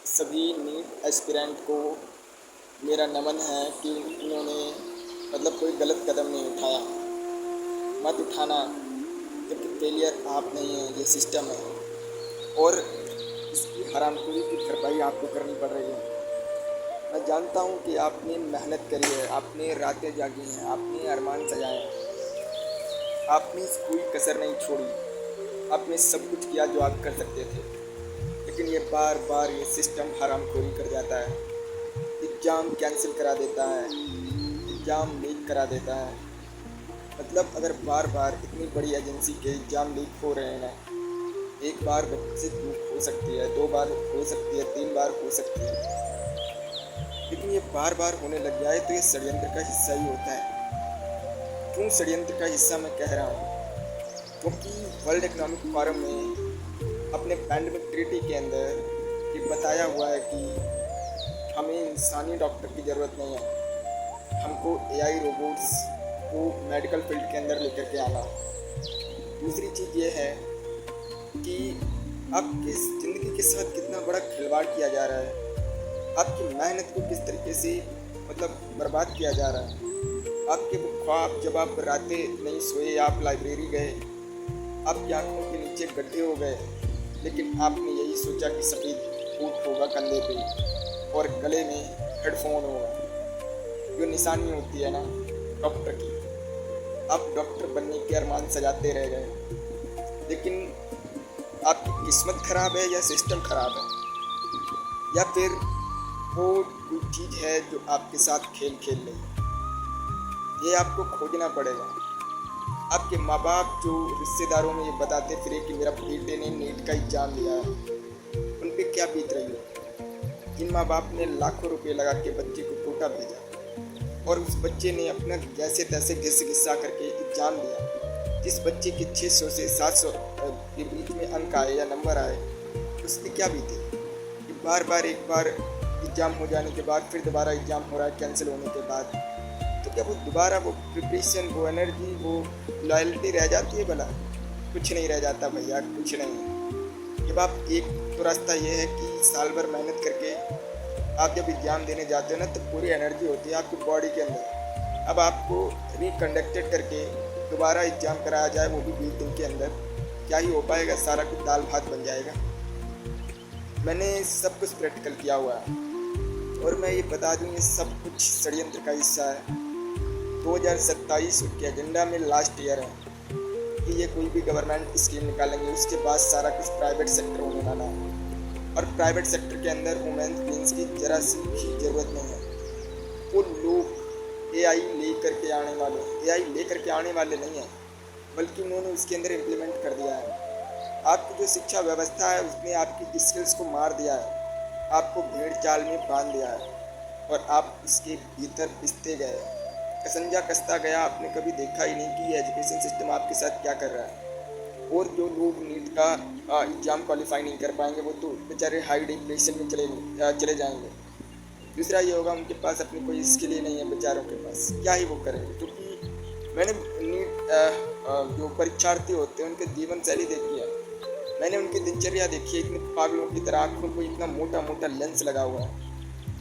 सभी NEET aspirant को मेरा नमन है कि उन्होंने कोई गलत कदम नहीं उठाया। मत उठाना, क्योंकि फेलियर आप नहीं हैं, ये सिस्टम है और इसकी हरामखोरी की भरपाई आपको करनी पड़ रही है। मैं जानता हूँ कि आपने मेहनत करी है, आपने रातें जागी हैं, आपने अरमान सजाए हैं, आपने कोई कसर नहीं छोड़ी, आपने सब कुछ किया जो आप कर सकते थे। लेकिन ये बार बार ये सिस्टम हरामखोरी कर जाता है, एग्ज़ाम कैंसिल करा देता है, एग्ज़ाम लीक करा देता है। अगर बार बार इतनी बड़ी एजेंसी के एग्ज़ाम लीक हो रहे हैं, एक बार बच्चे से चूक हो सकती है, 2 बार हो सकती है, 3 बार हो सकती है, लेकिन ये बार बार होने लग जाए तो ये षड्यंत्र का हिस्सा ही होता है। क्यों षड्यंत्र का हिस्सा मैं कह रहा हूँ? क्योंकि वर्ल्ड इकोनॉमिक फोरम में अपने पैंडेमिक ट्रीटी के अंदर ये बताया हुआ है कि हमें इंसानी डॉक्टर की ज़रूरत नहीं है, हमको एआई रोबोट्स को मेडिकल फील्ड के अंदर लेकर के आना। दूसरी चीज़ ये है कि आपकी ज़िंदगी के साथ कितना बड़ा खिलवाड़ किया जा रहा है, आपकी मेहनत को किस तरीके से बर्बाद किया जा रहा है। आपके वो ख्वाब, जब आप रातें नहीं सोए, आप लाइब्रेरी गए, आपकी आंखों के नीचे गड्ढे हो गए, लेकिन आपने यही सोचा कि सफ़ेद बूट होगा कंधे पे और गले में हेडफोन होगा, जो निशानी होती है ना डॉक्टर की। आप डॉक्टर बनने के अरमान सजाते रह गए, लेकिन आपकी किस्मत खराब है या सिस्टम खराब है, या फिर वो कोई चीज़ है जो आपके साथ खेल खेल रही है। ये आपको खोजना पड़ेगा। आपके माँ बाप जो रिश्तेदारों में ये बताते फिरे कि मेरा बेटे ने नीट का एग्ज़ाम दिया है, उन पे क्या बीत रही है? जिन माँ बाप ने लाखों रुपए लगा के बच्चे को कोटा भेजा और उस बच्चे ने अपना जैसे तैसे घिस घिसा करके एग्ज़ाम दिया, जिस बच्चे के 600 से 700 के बीच में अंक आए या नंबर आए, उस पर क्या बीते? कि बार बार एक बार एग्ज़ाम हो जाने के बाद फिर दोबारा एग्ज़ाम हो रहा है कैंसिल होने के बाद, तो क्या वो दोबारा वो प्रिपरेशन, वो एनर्जी, वो लॉयल्टी रह जाती है? भला कुछ नहीं रह जाता भैया, कुछ नहीं। जब आप एक तो रास्ता ये है कि साल भर मेहनत करके आप जब एग्ज़ाम देने जाते हो ना, तो पूरी एनर्जी होती है आपकी बॉडी के अंदर। अब आपको रिकंडक्टेड करके दोबारा एग्ज़ाम कराया जाए, वो भी 20 दिन के अंदर, क्या ही हो पाएगा? सारा कुछ दाल भात बन जाएगा। मैंने सब कुछ प्रैक्टिकल किया हुआ है और मैं ये बता दूँ, ये सब कुछ षड्यंत्र का हिस्सा है। 2027 के एजेंडा में लास्ट ईयर है कि ये कोई भी गवर्नमेंट स्कीम निकालेंगे, उसके बाद सारा कुछ प्राइवेट सेक्टर होने वाला है। और प्राइवेट सेक्टर के अंदर वुमेन्स क्वींस की जरा सी भी ज़रूरत नहीं है। वो लोग एआई लेकर के आने वाले नहीं हैं, बल्कि उन्होंने उसके अंदर इम्प्लीमेंट कर दिया है। आपकी जो शिक्षा व्यवस्था है उसने आपकी स्किल्स को मार दिया है, आपको भेड़ चाल में बांध दिया है और आप इसके भीतर पिसते गए, कसंजा कसता गया। आपने कभी देखा ही नहीं कि ये एजुकेशन सिस्टम आपके साथ क्या कर रहा है। और जो लोग नीट का एग्ज़ाम क्वालिफाई नहीं कर पाएंगे, वो तो बेचारे हाई डिप्रेशन में चले जाएंगे। दूसरा ये होगा, उनके पास अपनी कोई स्किल ही नहीं है बेचारों के पास, क्या ही वो करेंगे? क्योंकि मैंने नीट जो परीक्षार्थी होते हैं उनके जीवन शैली देखी है, मैंने उनकी दिनचर्या देखी है। इतने पागलों की तरह आँखों को इतना मोटा मोटा लेंस लगा हुआ है,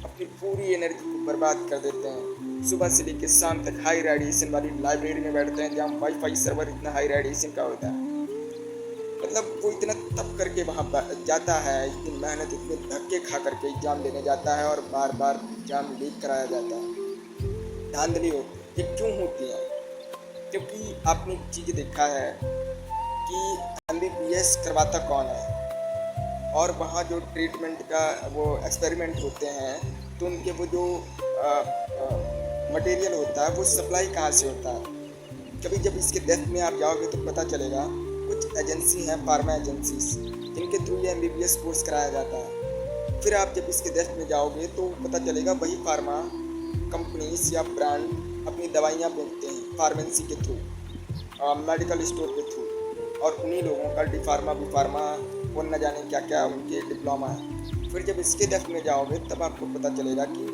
अपनी पूरी एनर्जी को बर्बाद कर देते हैं। सुबह से लेकर शाम तक हाई रेडिएशन वाली लाइब्रेरी में बैठते हैं, जहाँ वाईफाई सर्वर इतना हाई रेडिएशन का होता है। वो इतना तप करके वहाँ जाता है, इतनी मेहनत, इतने धक्के खा करके एग्ज़ाम देने जाता है और बार बार एग्ज़ाम लीक कराया जाता है। धांधली होती है। ये क्यों होती है? क्योंकि आपने एक चीज़ देखा है कि MBBS करवाता कौन है, और वहाँ जो ट्रीटमेंट का वो एक्सपेरिमेंट होते हैं, तो उनके वो जो मटेरियल होता है वो सप्लाई कहाँ से होता है? कभी जब इसके डेप्थ में आप जाओगे तो पता चलेगा, कुछ एजेंसी हैं, फार्मा एजेंसीज, जिनके थ्रू ये MBBS कोर्स कराया जाता है। फिर आप जब इसके डेप्थ में जाओगे तो पता चलेगा वही फार्मा कंपनीज या ब्रांड अपनी दवाइयाँ बेचते हैं फार्मेसी के थ्रू, मेडिकल स्टोर के थ्रू, और उन्हीं लोगों का डी फार्मा, बी फार्मा और न जाने क्या क्या उनके डिप्लोमा है। फिर जब इसके डेप्थ में जाओगे तब आपको पता चलेगा कि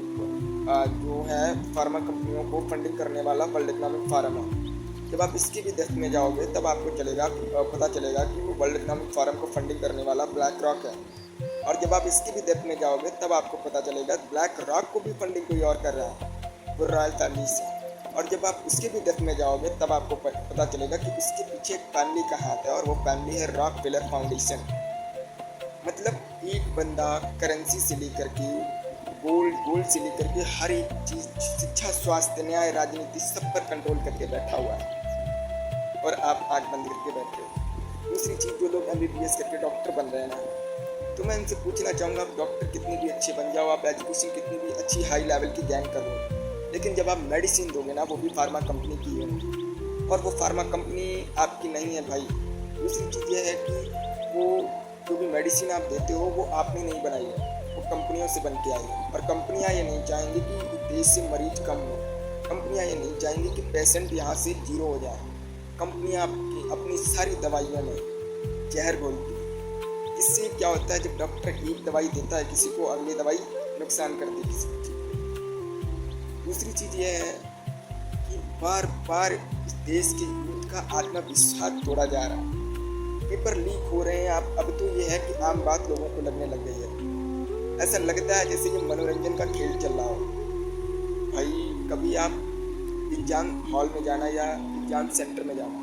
जो है फार्मा कंपनियों को फंडिंग करने वाला वर्ल्ड इकोनॉमिक फोरम है। जब आप इसकी भी डेप्थ में जाओगे तब आपको पता चलेगा कि वो वर्ल्ड इकोनॉमिक फोरम को फंडिंग करने वाला ब्लैक रॉक है। और जब आप इसकी भी डेप्थ में जाओगे तब आपको पता चलेगा ब्लैक रॉक को भी फंडिंग कोई और कर रहा है, वो रॉयल फैमिली से। और जब आप उसके भी डेप्थ में जाओगे तब आपको पता चलेगा कि उसके पीछे एक फैमिली का हाथ है और वो फैमिली है रॉक पिलर फाउंडेशन। मतलब एक बंदा करेंसी से लेकर के गोल्ड से लेकर के हर एक चीज़, शिक्षा, स्वास्थ्य, न्याय, राजनीति, सब पर कंट्रोल करके बैठा हुआ है और आप आँख बंद करके बैठे हो। दूसरी चीज़, जो लोग MBBS करके डॉक्टर बन रहे हैं ना, तो मैं इनसे पूछना चाहूँगा, आप डॉक्टर कितने भी अच्छे बन जाओ, आप एजुकेशन कितनी भी अच्छी हाई लेवल की गैंग कर लो, लेकिन जब आप मेडिसिन दोगे ना, वो भी फार्मा कंपनी की है और वो फार्मा कंपनी आपकी नहीं है भाई। दूसरी चीज़ ये है कि वो जो भी मेडिसिन आप देते हो वो आपने नहीं बनाई है, वो कंपनियों से बन के आई है। और कंपनियां ये नहीं चाहेंगी कि देश से मरीज कम हो, कंपनियां ये नहीं चाहेंगी कि पेशेंट यहाँ से जीरो हो जाए। कंपनियां अपनी सारी दवाइयों में जहर घोलती है। इससे क्या होता है, जब डॉक्टर एक दवाई देता है किसी को, अगली दवाई नुकसान करती है किसी को। दूसरी चीज़ ये है कि बार बार इस देश के यूथ का आत्मविश्वास तोड़ा जा रहा है, पेपर लीक हो रहे हैं। आप अब तो ये है कि आम बात लोगों को लगने लग गई है। ऐसा लगता है जैसे ये मनोरंजन का खेल चल रहा हो। भाई कभी आप एग्जाम हॉल में जाना या एग्जाम सेंटर में जाना,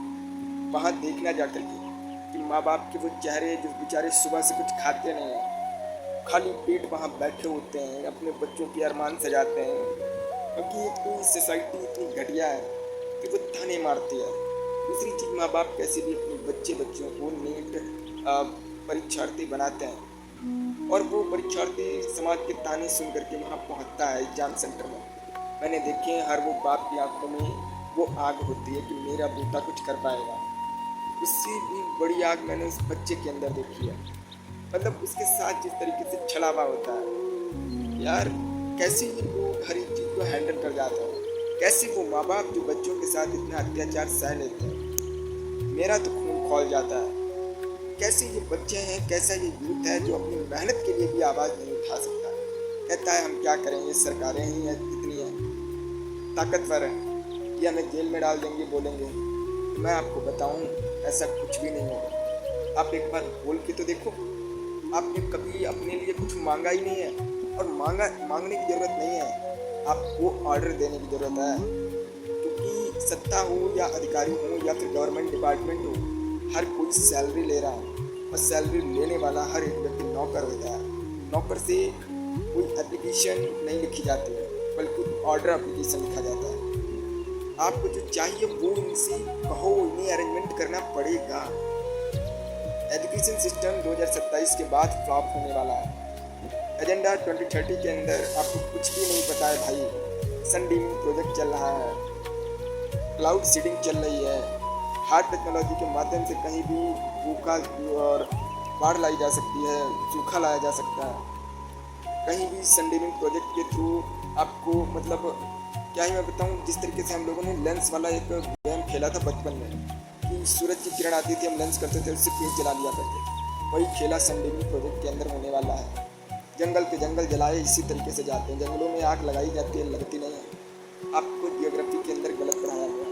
वहाँ देखना जाकर के कि माँ बाप के वो चेहरे जो बेचारे सुबह से कुछ खाते नहीं हैं, खाली पेट वहाँ बैठे होते हैं, अपने बच्चों के अरमान सजाते हैं, क्योंकि एक तो सोसाइटी इतनी घटिया है कि वो ताने मारती है। दूसरी चीज़, माँ बाप कैसे भी अपने बच्चों को नीट परीक्षार्थी बनाते हैं और वो परीक्षार्थी समाज के ताने सुन करके वहाँ पहुँचता है एग्जाम सेंटर में। मैंने देखे हैं, हर वो बाप की आंखों में वो आग होती है कि मेरा बेटा कुछ कर पाएगा। उससे भी बड़ी आग मैंने उस बच्चे के अंदर देखी है। मतलब उसके साथ जिस तरीके से छलावा होता है यार, कैसे ये लोग हर एक चीज़ को हैंडल कर जाते हैं, कैसे वो माँ बाप जो बच्चों के साथ इतना अत्याचार सह लेते हैं, मेरा तो खून खौल जाता है। कैसे ये बच्चे हैं, कैसा ये यूथ है जो अपनी मेहनत के लिए भी आवाज़ नहीं उठा सकता, कहता है हम क्या करें, ये सरकारें ही इतनी हैं, ताकतवर हैं, ये हमें जेल में डाल देंगे बोलेंगे। तो मैं आपको बताऊं, ऐसा कुछ भी नहीं होगा। आप एक बार बोल के तो देखो, आपने कभी अपने लिए कुछ मांगा ही नहीं है, और मांगने की ज़रूरत नहीं है, आपको ऑर्डर देने की ज़रूरत है। क्योंकि सत्ता हो या अधिकारी हो या फिर गवर्नमेंट डिपार्टमेंट हो, हर कोई सैलरी ले रहा है और सैलरी लेने वाला हर एक व्यक्ति नौकर होता है। नौकर से कोई एप्लीकेशन नहीं लिखी जाती है, बल्कि ऑर्डर एप्लीकेशन लिखा जाता है। आपको जो चाहिए वो इनसे कहो, इन्हें अरेंजमेंट करना पड़ेगा। एजुकेशन सिस्टम 2027 के बाद फ्लॉप होने वाला है। एजेंडा 2030 के अंदर आपको कुछ भी नहीं पता है भाई। सनबीम प्रोजेक्ट चल रहा है, क्लाउड सीडिंग चल रही है, हार्ड टेक्नोलॉजी के माध्यम से कहीं भी भूखा और बाढ़ लाई जा सकती है, सूखा लाया जा सकता है। कहीं भी सनबीम प्रोजेक्ट के थ्रू आपको, मतलब क्या ही मैं बताऊं, जिस तरीके से हम लोगों ने लेंस वाला एक गेम खेला था बचपन में कि सूरज की किरण आती थी, हम लेंस करते थे, उससे पेड़ जला लिया करते, वही खेला सनबीम प्रोजेक्ट के अंदर होने वाला है। जंगल के जंगल जलाए इसी तरीके से जाते हैं, जंगलों में आग लगाई जाती है, लगती नहीं है। आपको जियोग्राफी के अंदर गलत पढ़ाया गया,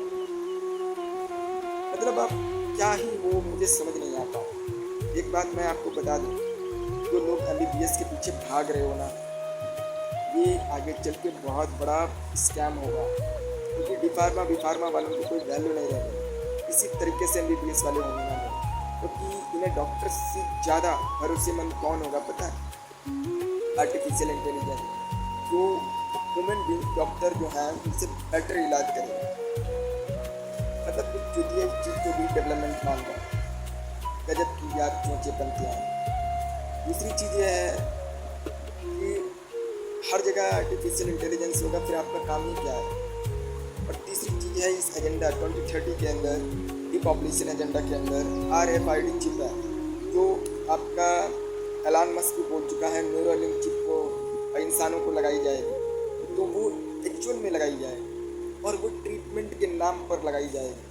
मतलब आप क्या ही वो, मुझे समझ नहीं आता। एक बात मैं आपको बता दूं, जो लोग MBBS के पीछे भाग रहे हो ना, ये आगे चल के बहुत बड़ा स्कैम होगा, क्योंकि डी फार्मा वालों की कोई वैल्यू नहीं रहेगी। इसी तरीके से MBBS वाले होने वाले, क्योंकि इन्हें डॉक्टर से ज़्यादा भरोसेमंद कौन होगा पता है? आर्टिफिशियल इंटेलिजेंस, जो ह्यूमन बीइंग डॉक्टर जो हैं उनसे बेटर इलाज करेगा। मतलब कुछ चीज़ को भी डेवलपमेंट मान रहा है, गजब की याद चोंचे बनती हैं। दूसरी चीज़ ये है कि हर जगह आर्टिफिशियल इंटेलिजेंस होगा, फिर आपका काम ही क्या है? और तीसरी चीज़ है, इस एजेंडा 2030 के अंदर, डिपॉपुलेशन एजेंडा के अंदर RFID चिप है, जो आपका एलन मस्क भी बोल चुका है, न्यूरोलिंक चिप को इंसानों को लगाई जाएगी, तो वो एक्चुअल में लगाई जाएगी और वो ट्रीटमेंट के नाम पर लगाई जाएगी।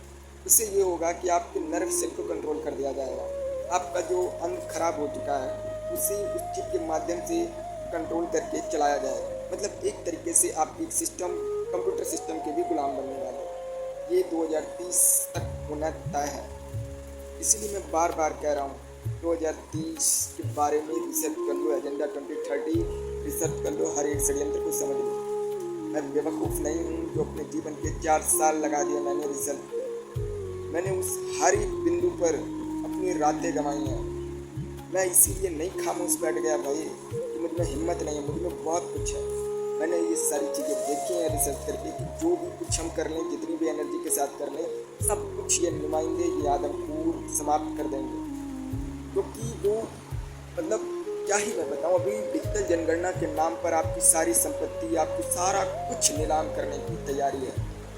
इससे ये होगा कि आपके नर्व सेल को कंट्रोल कर दिया जाएगा। आपका जो अंग खराब हो चुका है उसे उस चिप के माध्यम से कंट्रोल करके चलाया जाएगा। मतलब एक तरीके से आप एक सिस्टम, कंप्यूटर सिस्टम के भी गुलाम बनने वाले हैं। ये 2030 तक होना तय है। इसीलिए मैं बार बार कह रहा हूँ 2030 के बारे में रिसर्च कर लो, एजेंडा 2030 रिसर्च कर लो, हर एक षड्यंत्र को समझ लो। मैं बेवकूफ़ नहीं हूँ जो अपने जीवन के 4 साल लगा दिए मैंने रिसर्च पे। मैंने उस हर एक बिंदु पर अपनी रातें गंवाई हैं। मैं इसीलिए नहीं खामोश बैठ गया भाई कि मुझ में हिम्मत नहीं है, मुझ में बहुत कुछ है। मैंने ये सारी चीज़ें देखी हैं रिसर्च करके कि जो भी कुछ हम कर लें, जितनी भी एनर्जी के साथ कर लें, सब कुछ ये नुमाइंदे ये आदमखोर समाप्त कर देंगे। क्योंकि वो मतलब क्या ही मैं बताऊँ, अभी डिजिटल जनगणना के नाम पर आपकी सारी संपत्ति, आपकी सारा कुछ नीलाम करने की तैयारी है।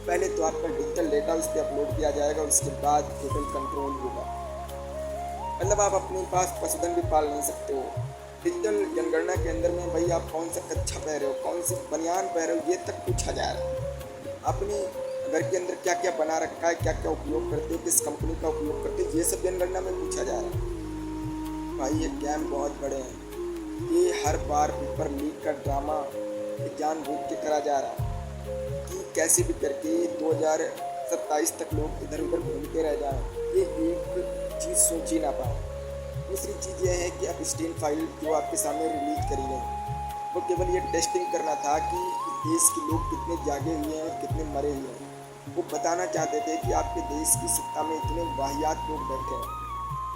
पहले तो आपका डिजिटल डेटा उस पर अपलोड किया जाएगा, उसके बाद टोटल कंट्रोल होगा। मतलब आप अपने पास पशुधन भी पाल नहीं सकते हो। डिजिटल जनगणना के अंदर में भाई आप कौन सा कच्छा पहन रहे हो, कौन सी बनियान पहन रहे हो, ये तक पूछा जा रहा है। अपने घर के अंदर क्या क्या बना रखा है, क्या क्या उपयोग करते हो, किस कंपनी का उपयोग करते हो, ये सब जनगणना में पूछा जा रहा है। भाई ये कैम बहुत बड़े हैं। ये हर बार पेपर लीक का ड्रामा जानबूझ के करा जा रहा है कि कैसे भी करके 2027 तक लोग इधर उधर घूमते रह जाएं। ये एक चीज़ सोच ही ना पाए। दूसरी चीज़ यह है कि अब स्टेन फाइल जो आपके सामने रिलीज करी गई, वो केवल ये टेस्टिंग करना था कि देश के लोग कितने जागे हुए हैं और कितने मरे हुए हैं। वो बताना चाहते थे कि आपके देश की सत्ता में इतने वाहियात लोग बैठे हैं,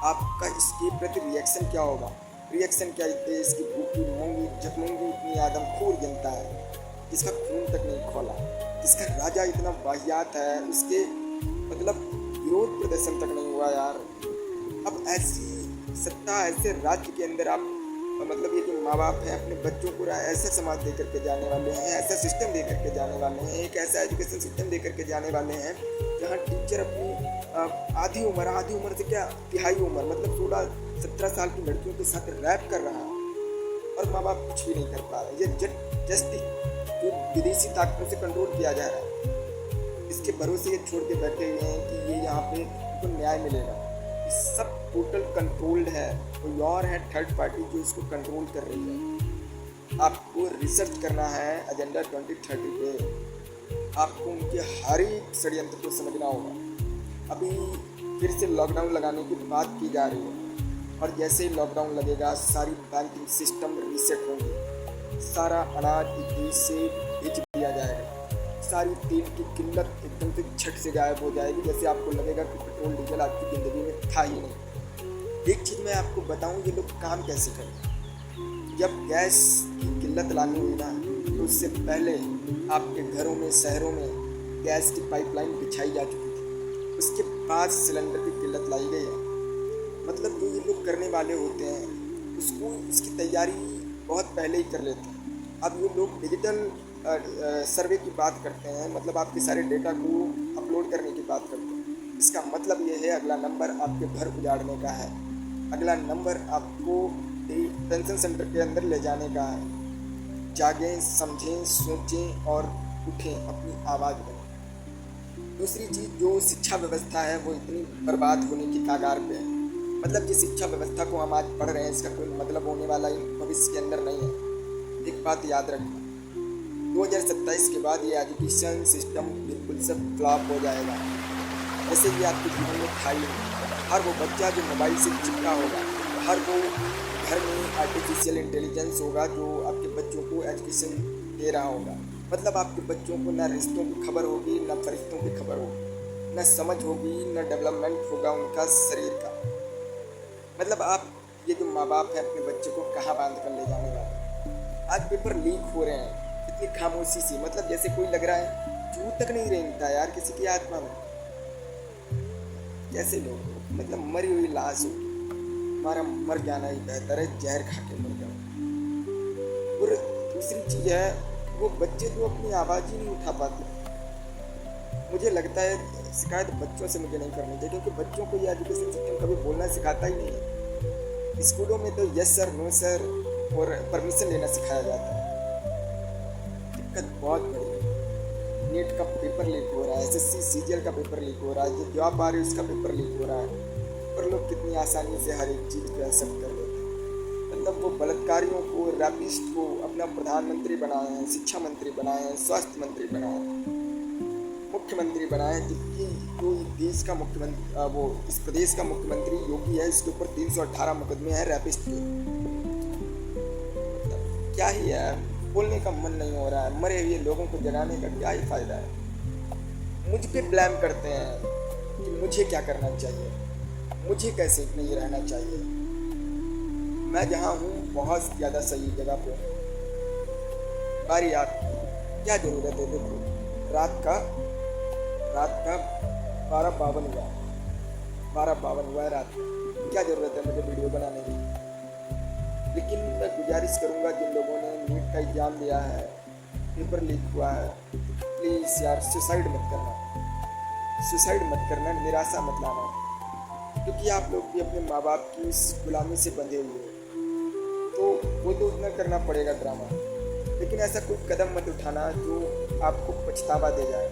आपका इसके प्रति रिएक्शन क्या होगा। रिएक्शन क्या, देश की भूखी मूंगी झकमूंगी इतनी आदमखोर जनता है जिसका खून तक नहीं खोला, जिसका राजा इतना वाहियात है, उसके मतलब विरोध प्रदर्शन तक नहीं हुआ यार। अब ऐसी सत्ता, ऐसे राज्य के अंदर आप मतलब ये जो माँ बाप हैं अपने बच्चों को ऐसा समाज दे करके जाने वाले हैं, ऐसा सिस्टम दे करके जाने वाले हैं, एक ऐसा एजुकेशन सिस्टम दे करके जाने वाले हैं जहाँ टीचर अपनी आधी उम्र से क्या तिहाई उम्र मतलब 16-17 साल की लड़कियों के साथ रैप कर रहा है और माँ बाप कुछ भी नहीं कर पा रहे। ये जस्ट जो विदेशी ताकतों से कंट्रोल किया जा रहा है, इसके भरोसे ये छोड़ के बैठे हुए हैं कि ये यहाँ पे उनको न्याय मिलेगा। सब टोटल कंट्रोल्ड है, कोई और है थर्ड पार्टी जो इसको कंट्रोल कर रही है। आपको रिसर्च करना है एजेंडा 2030 पे, आपको उनके हर एक षड्यंत्र को समझना होगा। अभी फिर से लॉकडाउन लगाने की बात की जा रही है और जैसे ही लॉकडाउन लगेगा सारी बैंकिंग सिस्टम रीसेट होंगे, सारा अनाज देश से बेच दिया जाएगा, सारी तेल की किल्लत एकदम से झट से गायब हो जाएगी, जैसे आपको लगेगा कि पेट्रोल डीजल आपकी ज़िंदगी में था ही नहीं। एक चीज़ मैं आपको बताऊं, ये लोग काम कैसे करें। जब गैस की किल्लत लानी हुई ना, तो उससे पहले आपके घरों में शहरों में गैस की पाइपलाइन बिछाई जा चुकी थी, उसके बाद सिलेंडर की किल्लत लाई गई है। मतलब जो ये लोग करने वाले होते हैं उसको इसकी तैयारी बहुत पहले ही कर लेते हैं। अब ये लोग डिजिटल सर्वे की बात करते हैं, मतलब आपके सारे डेटा को अपलोड करने की बात करते हैं। इसका मतलब ये है अगला नंबर आपके घर उजाड़ने का है, अगला नंबर आपको पेंशन सेंटर के अंदर ले जाने का है। जागें, समझें, सोचें और उठें, अपनी आवाज़ बनें। दूसरी चीज़ जो शिक्षा व्यवस्था है वो इतनी बर्बाद होने की कगार पे है। मतलब जिस शिक्षा व्यवस्था को हम आज पढ़ रहे हैं इसका कोई मतलब होने वाला भविष्य के अंदर नहीं है। एक बात याद रखना, 2027 के बाद ये एजुकेशन सिस्टम बिल्कुल सब फ्लॉप हो जाएगा। ऐसे ही आपके जीवन में था ही नहीं। हर वो बच्चा जो मोबाइल से चिपका होगा, हर वो घर में आर्टिफिशियल इंटेलिजेंस होगा जो आपके बच्चों को एजुकेशन दे रहा होगा। मतलब आपके बच्चों को ना रिश्तों की खबर होगी, ना फरिश्तों की खबर होगी, ना समझ होगी, ना डेवलपमेंट होगा उनका शरीर का। मतलब आप ये जो माँ बाप हैं अपने बच्चे को कहाँ बांध कर ले जाने वाले। आज पेपर लीक हो रहे हैं इतनी खामोशी से, मतलब जैसे कोई लग रहा है चूह तक नहीं रेंगता यार किसी की आत्मा में। कैसे लोग, मतलब मरी हुई लाश हो, हमारा मर जाना ही बेहतर है, जहर खा के मर जाओ। और दूसरी चीज़ है वो बच्चे जो अपनी आवाज़ ही नहीं उठा पाते। मुझे लगता है शिकायत बच्चों से मुझे नहीं करनी चाहिए, क्योंकि बच्चों को ये एजुकेशन सिस्टम कभी बोलना सिखाता ही नहीं है। स्कूलों में तो यस सर, नो सर और परमिशन लेना सिखाया जाता है। दिक्कत बहुत बड़ी है। नीट का पेपर लीक हो रहा है, SSC CGL का पेपर लीक हो रहा है, जो जॉब आ रही है उसका पेपर लीक हो रहा है, और लोग कितनी आसानी से हर एक चीज़ को एक्सेप्ट कर लेते हैं। मतलब वो बलात्कारियों को, रैपिस्ट को अपना प्रधानमंत्री बनाए हैं, शिक्षा मंत्री बनाए हैं, स्वास्थ्य मंत्री बनाए हैं, मुख्यमंत्री बनाए हैं, जबकि जो देश का मुख्यमंत्री वो इस प्रदेश का मुख्यमंत्री योगी है, इसके ऊपर 318 मुकदमे हैं रैपिस्ट के। क्या ही है, बोलने का मन नहीं हो रहा है। मरे हुए लोगों को जगाने का क्या ही फायदा है। मुझ पे ब्लेम करते हैं कि मुझे क्या करना चाहिए, मुझे कैसे नहीं रहना चाहिए। मैं जहाँ हूँ बहुत ज़्यादा सही जगह पे हूँ। बारी आपकी, क्या ज़रूरत है? देखो रात का 12:52 हुआ, 12:52 हुआ है रात। क्या ज़रूरत है मुझे वीडियो बनाने की? लेकिन मैं गुजारिश करूँगा जिन लोगों ने नीट का एग्ज़ाम दिया है, पेपर लीक हुआ है, प्लीज़ यार सुसाइड मत करना, सुसाइड मत करना, निराशा मत लाना, क्योंकि आप लोग भी अपने माँ बाप की इस गुलामी से बंधे हुए हो। तो वो तो उतना करना पड़ेगा ड्रामा, लेकिन ऐसा कोई कदम मत उठाना जो आपको पछतावा दे जाए।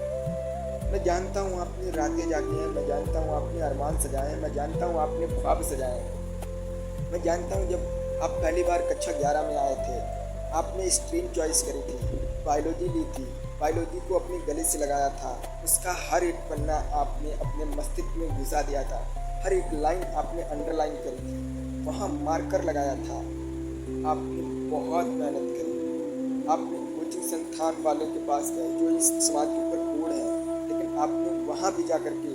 मैं जानता हूँ आपने रातें जागी हैं, मैं जानता हूँ आपने अरमान सजाए हैं, मैं जानता हूँ आपने ख्वाब सजाए हैं। मैं जानता हूँ जब आप पहली बार कक्षा 11 में आए थे, आपने स्ट्रीम चॉइस करी थी, बायोलॉजी ली थी, बायोलॉजी को अपने गले से लगाया था, उसका हर एक पन्ना आपने अपने मस्तिष्क में घुसा दिया था, हर एक लाइन आपने अंडरलाइन करी थी, वहाँ मार्कर लगाया था। आपने बहुत मेहनत करी, आपने कोचिंग संस्थान वालों के पास गए जो इस समाज के ऊपर बोझ है, लेकिन आपने वहाँ भी जा करके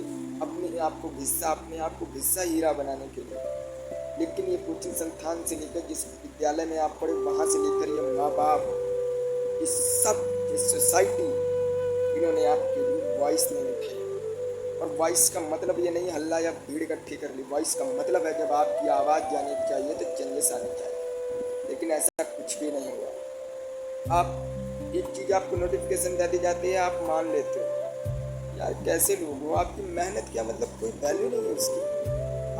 अपने आप को घिस्सा हीरा बनाने के लिए। लेकिन ये कोचिंग संस्थान से लेकर जिस विद्यालय में आप पढ़े, वहाँ से लेकर ये माँ बाप, ये सब ये सोसाइटी, इन्होंने आपके लिए वॉइस नहीं उठाई। और वॉइस का मतलब ये नहीं हल्ला या भीड़ इकट्ठी कर ली, वॉइस का मतलब है जब आपकी आवाज़ जानी चाहिए तो चेंजेस आने चाहिए, लेकिन ऐसा कुछ भी नहीं हुआ। आप एक चीज़ आपको नोटिफिकेशन दे दी जाती है, आप मान लेते हो। यार कैसे लोग हो, आपकी मेहनत क्या मतलब कोई वैल्यू नहीं है उसकी।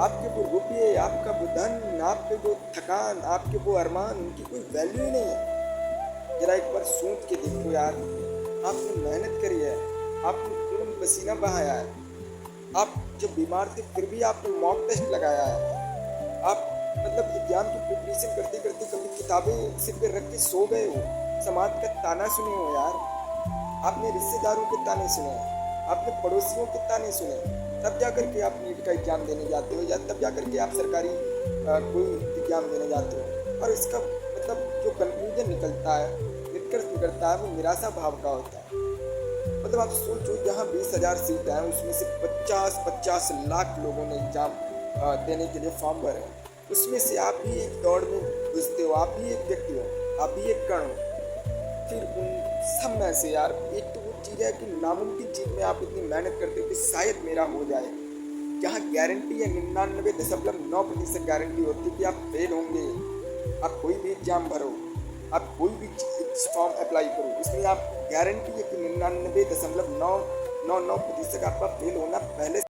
आपके वो रुपये, आपका वो धन, आपके वो थकान, आपके वो अरमान, उनकी कोई वैल्यू ही नहीं है। जरा एक बार सोच के देखो यार, आपने मेहनत करी है, आपने खून पसीना बहाया है, आप जब बीमार थे फिर भी आपने मॉक टेस्ट लगाया है, आप मतलब एग्जाम की प्रिपरेशन करते करते कभी किताबें सिर पे रख के सो गए हो, समाज का ताना सुने हो यार, आपने रिश्तेदारों के ताने सुने, आपने पड़ोसियों के ताने सुने, तब जा करके आप नीट का एग्ज़ाम देने जाते हो, या तब जा करके आप सरकारी कोई एग्ज़ाम देने जाते हो। और इसका मतलब जो कंक्लूजन निकलता है, निष्कर्ष निकलता है, वो निराशा भाव का होता है। मतलब आप सोचो, जहाँ 20,000 सीट हैं उसमें से 50 लाख लोगों ने एग्ज़ाम देने के लिए फॉर्म भरे, उसमें से आप भी एक दौड़ में घुसते हो, आप भी एक व्यक्ति हो, आप भी एक कण हो। फिर उन सब में से यार एक तो वो चीज़ है कि नामुमकिन चीज़ में आप इतनी मेहनत करते हो कि शायद मेरा हो जाए, जहाँ गारंटी है 99.9% गारंटी होती है कि आप फेल होंगे। आप कोई भी एग्जाम भरो, आप कोई भी फॉर्म अप्लाई करो, इसमें आप गारंटी है कि 99.999% आपका फेल होना पहले